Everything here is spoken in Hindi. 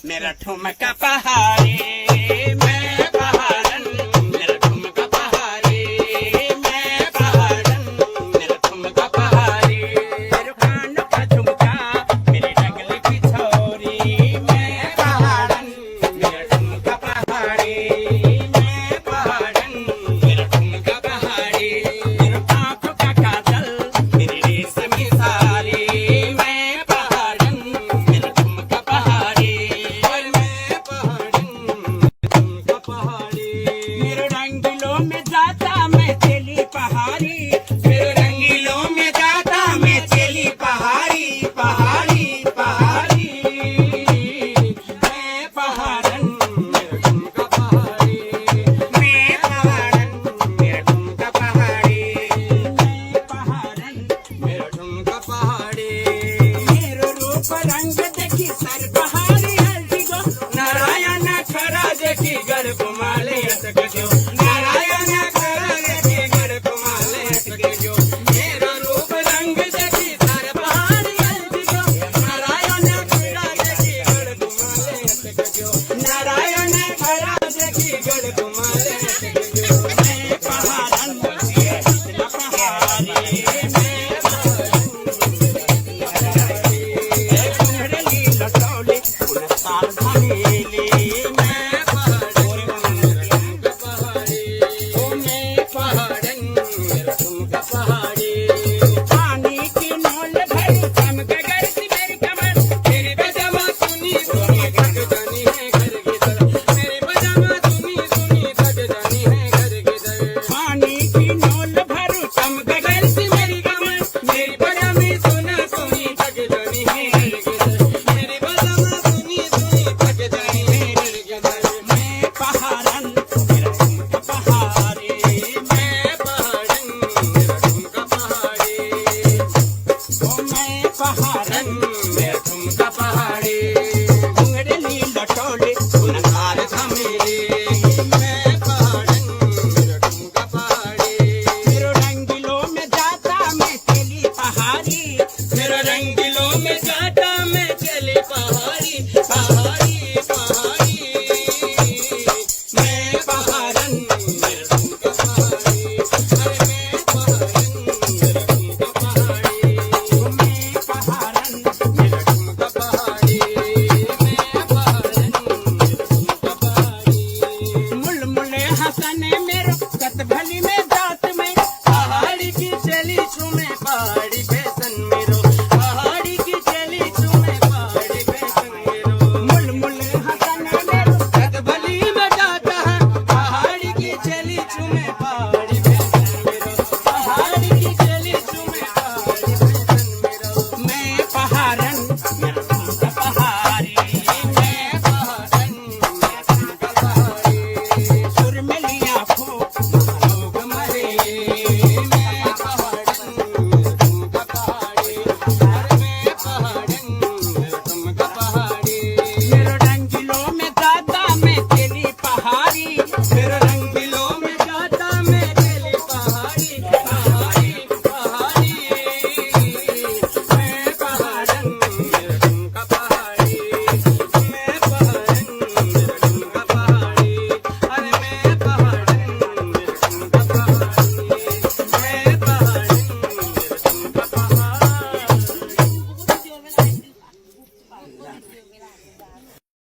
मेरा ठुमका पहाड़ी, मैं पहाड़न, मेरा ठुमका पहाड़ी, मैं पहाड़न, मेरा ठुमका पहाड़ी। मेरे कानों का झुमका, मेरी डगली की छोरी, मैं पहाड़न, मेरा ठुमका पहाड़ी, मैं पहाड़न, मेरा ठुमका पहाड़ी। मेरे आँखों का काजल, मेरी रेशमी साड़ी, मैं पहाड़न, मेरा ठुमका पहाड़ी, मैं पहाड़न, मेरा ठुमका पहाड़ी। मेरे रंगीलों में जाता मैं चली पहाड़ी, मेरे रंगीलों में जाता मैं चली पहाड़ी, पहाड़ी पहाड़ी। मैं पहाड़न, मेरा ठुमका पहाड़ी, मैं पहाड़न, मेरा ठुमका पहाड़ी, मैं पहाड़न, मेरा ठुमका पहाड़ी। मेरो रूप रंग देखी सर पहाड़ी हल्दी गो, नारायण खरा देखी गर्भ माले अटक जो, नारायण खरा देखी गर्भ माले अटक जो। मेरो रूप रंग देखी सर पहाड़ी हल्दी गो, नारायण खरा देखी गर्भ माले अटक जो, नारायण खरा देखी गर्भ माले अटक जो। मैं पहाड़न, मैं पहाड़ी, मैं पहाड़ी। लटौली उन साल धमेली, मैं पहाड़न, मेरा ठुमका पहाड़ी, ओ मैं पहाड़न, मेरा ठुमका पहाड़ी। पानी की नोल भरी चमक गई मेरी कमर, मेरी बजामा सुनी सुनी थक जानी है घर की तरफ, मेरी बजामा सुनी सुनी थक जानी है घर की तरफ। पानी की नोल भरी चमक गई मेरी कमर, मेरी बजामी सुना सुनी थक जानी है घर की तरफ, मेरी बजामा सुनी सुनी थक जानी है घर की तरफ। मैं पहाड़न, मेरा ठुमका पहाड़ी, मैं पहाड़न, मेरा ठुमका पहाड़ी, ओ मैं पहाड़न, मेरा ठुमका पहाड़ी। घुंघरली लटौली उन साल धमेली, मैं पहाड़न, मेरा ठुमका पहाड़ी। मेरो रंगीलों में जाता मैं चली पहाड़ी, मेरो रंगीलों में जाता मैं चली पहाड़ी, पहाड़ी।